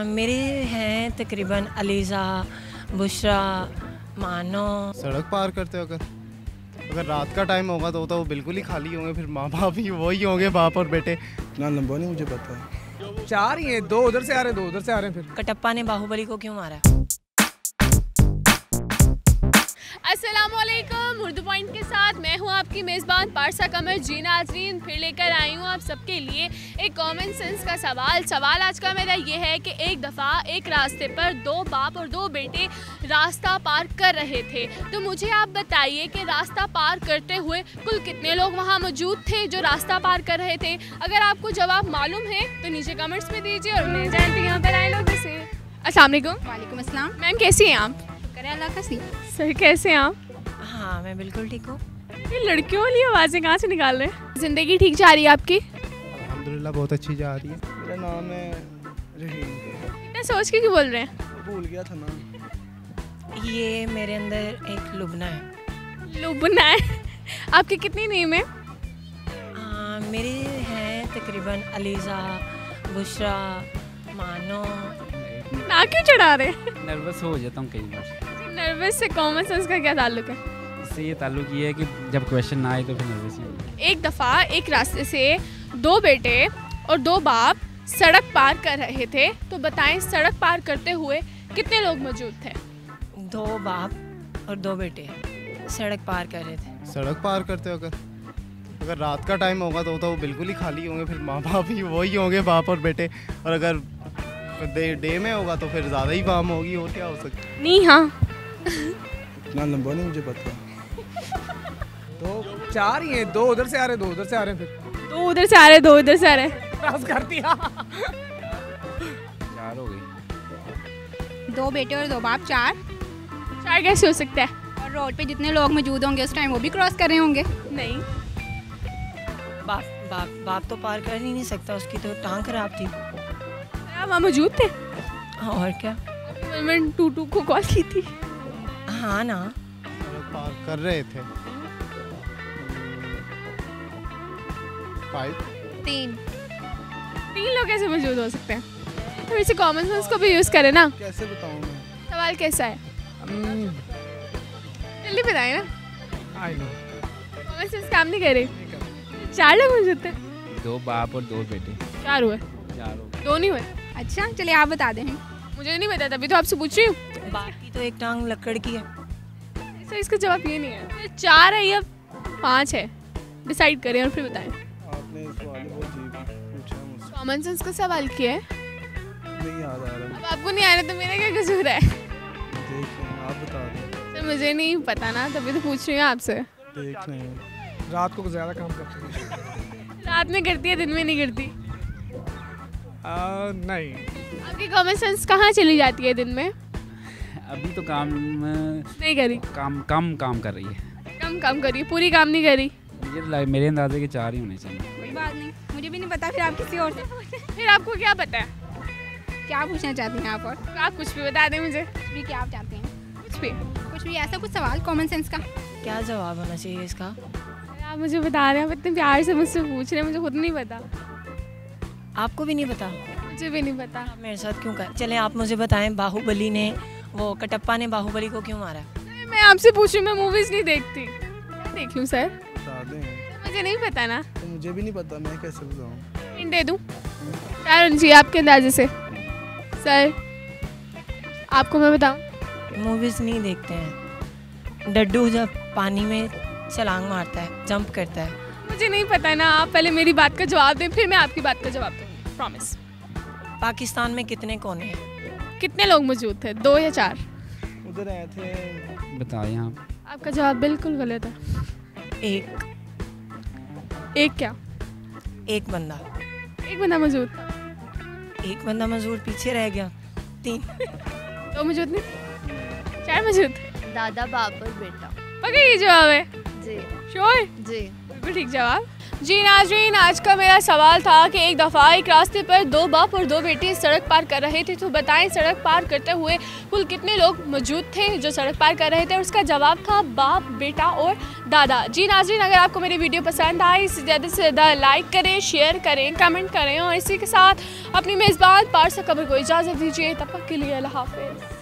मेरे हैं तकरीबन अलीज़ा, बुशरा, मानो। सड़क पार करते हो अगर रात का टाइम होगा तो वो बिल्कुल ही खाली होंगे, फिर माँ बाप ही वही होंगे, बाप और बेटे। इतना लंबा नहीं मुझे पता। चार ही हैं, दो उधर से आ रहे हैं, दो उधर से आ रहे हैं। फिर कटप्पा ने बाहुबली को क्यों मारा? अस्सलामुअलैकुम। उर्दू पॉइंट के साथ मैं हूं आपकी मेज़बान पारसा कमर जी नाज़रीन। फिर लेकर आई हूं आप सबके लिए एक कॉमन सेंस का सवाल आज का मेरा ये है कि एक दफ़ा एक रास्ते पर दो बाप और दो बेटे रास्ता पार कर रहे थे। तो मुझे आप बताइए कि रास्ता पार करते हुए कुल कितने लोग वहां मौजूद थे जो रास्ता पार कर रहे थे? अगर आपको जवाब मालूम है तो नीचे कमेंट्स में दीजिए और मैं जानती हूँ यहाँ पर आए लोग से। अस्सलाम वालेकुम। वालेकुम अस्सलाम। मैम कैसी हैं आप? करे अल्लाह का सी। सर कैसे हैं आप? हाँ मैं बिल्कुल ठीक हूँ। ये लड़कियों वाली आवाज़ें कहाँ से निकाल रहे हैं? ज़िंदगी ठीक जा रही है आपकी? अल्हम्दुलिल्लाह बहुत अच्छी जा रही है। मेरा नाम है रहीम। इतना सोच के क्यों बोल रहे हैं? भूल गया था ना। ये मेरे अंदर एक लुबना है। लुबना है? आपकी कितनी नेम है? मेरे हैं तकरीबन अलीज़ा, बुशरा, मानो। ना क्यों चढ़ा रहे हैं? नर्वस हो जाता हूँ कई बार। नर्वस से कॉमन सेंस का क्या ताल्लुक है? इससे ये ताल्लुक ये है कि जब क्वेश्चन ना आए तो फिर नर्वस ही होता है। एक दफ़ा एक रास्ते से दो बेटे और दो बाप सड़क पार कर रहे थे। तो बताएं सड़क पार करते हुए कितने लोग मौजूद थे? दो बाप और दो बेटे सड़क पार कर रहे थे। सड़क पार करते हो अगर रात का टाइम होगा तो वो बिल्कुल ही खाली होंगे, फिर माँ बाप ही वही होंगे, बाप और बेटे। और अगर डे में होगा तो फिर ज़्यादा ही काम होगी, और क्या हो सकता है। नहीं हाँ इतना लंबा नहीं मुझे पता। तो चार ही हैं, दो उधर से आ रहे हैं, दो उधर से आ रहे हैं। फिर दो उधर से आ रहे दो इधर से आ रहे। क्रॉस कर दिया। चार हो गई। दो बेटे और दो बाप, चार। चार कैसे हो सकता है? और रोड पे जितने लोग मौजूद होंगे उस टाइम वो भी क्रॉस कर रहे होंगे। नहीं। बाप तो पार कर ही नहीं सकता, उसकी तो टांग खराब थी। आप वहाँ मौजूद थे? और क्या। मैंने टूटू को कॉल की थी। हाँ ना। सड़क पार कर रहे थे। 5 तीन लोग कैसे मौजूद हो सकते हैं? थोड़ी सी कॉमन सेंस को भी यूज़ करें ना। कैसे बताऊँ मैं? सवाल कैसा है? जल्दी बताएं ना। I know. कॉमन सेंस काम नहीं करे। चार लोग मौजूद थे। दो बाप और दो बेटे। चार हुए? चार हो गए। दो नहीं हुए? अच्छा चलिए आप बता दें। मुझे नहीं पता, तभी तो आपसे पूछ रही हूँ। बाप की तो एक टांग लकड़ की है। सर इसका जवाब ये नहीं है। चार है या पाँच है? डिसाइड करें और फिर बताएं। आपने इस सवाल को अजीब पूछा मुझसे। कॉमन सेंस का सवाल किया है। नहीं याद आ रहा। अब आपको नहीं आ रहा तो मेरा क्या कसूर है? देख रहे हैं, आप बता दें। सर मुझे नहीं पता ना, तभी तो पूछ रही हूँ आपसे। देख रहे हैं। रात को ज़्यादा काम करते हैं। रात में करती है, दिन में नहीं करती। नहीं। आपकी कॉमन सेंस कहाँ चली जाती है दिन में? अभी तो काम नहीं करी। कम काम कर रही है। कम काम करी, पूरी काम नहीं करी। मेरे अंदाजे के चार ही होने चाहिए। कोई बात नहीं, मुझे भी नहीं पता, फिर आप किसी और से पूछें। फिर आपको क्या पता है? क्या पूछना चाहती हैं आप? और आप कुछ भी बता दें मुझे। कुछ भी, क्या आप चाहते हैं? कुछ भी ऐसा कुछ सवाल कॉमन सेंस का। क्या जवाब होना चाहिए इसका? आप मुझे बता रहे हैं, आप इतने प्यार से मुझसे पूछ रहे हैं, मुझे खुद नहीं पता। आपको भी नहीं पता? मुझे भी नहीं पता। आप मेरे साथ क्यों कर? चलें आप मुझे बताएं, बाहुबली ने कटप्पा ने बाहुबली को क्यों मारा? मैं आपसे पूछ रही हूँ, मैं मूवीज़ नहीं देखती। मैं देख लूँ सर? बता दें। मुझे नहीं पता ना। तो मुझे भी नहीं पता, मैं कैसे बताऊँ? हिंट दे दूँ? क्या जी आपके अंदाजे से? सर आपको मैं बताऊँ? मूवीज़ नहीं देखते हैं। डड्डू जब पानी में छलांग मारता है, जंप करता है। मुझे नहीं पता ना, आप पहले मेरी बात का जवाब दें, फिर मैं आपकी बात का जवाब दूँगी, प्रॉमिस। पाकिस्तान में कितने कोने हैं? कितने लोग मौजूद थे, दो या चार? उधर आए थे। बताइए आप। आपका जवाब बिल्कुल गलत है। एक एक क्या? एक बंदा मौजूद था। एक बंदा मजदूर पीछे रह गया। 3 दो मौजूद नहीं, चार मौजूद थे। दादा बाप और बेटा। पक्का ये जवाब है? जी श्योर? जी। बिल्कुल ठीक जवाब। जी नाज़रीन, आज का मेरा सवाल था कि एक दफ़ा एक रास्ते पर दो बाप और दो बेटे सड़क पार कर रहे थे, तो बताएं सड़क पार करते हुए कुल कितने लोग मौजूद थे जो सड़क पार कर रहे थे, और उसका जवाब था बाप, बेटा और दादा। जी नाज़रीन, अगर आपको मेरी वीडियो पसंद आए इसे ज़्यादा से ज़्यादा लाइक करें, शेयर करें, कमेंट करें, और इसी के साथ अपनी मेज़बान पारसा कमर को इजाज़त दीजिए। तब तक के लिए अल्लाह हाफ़िज़।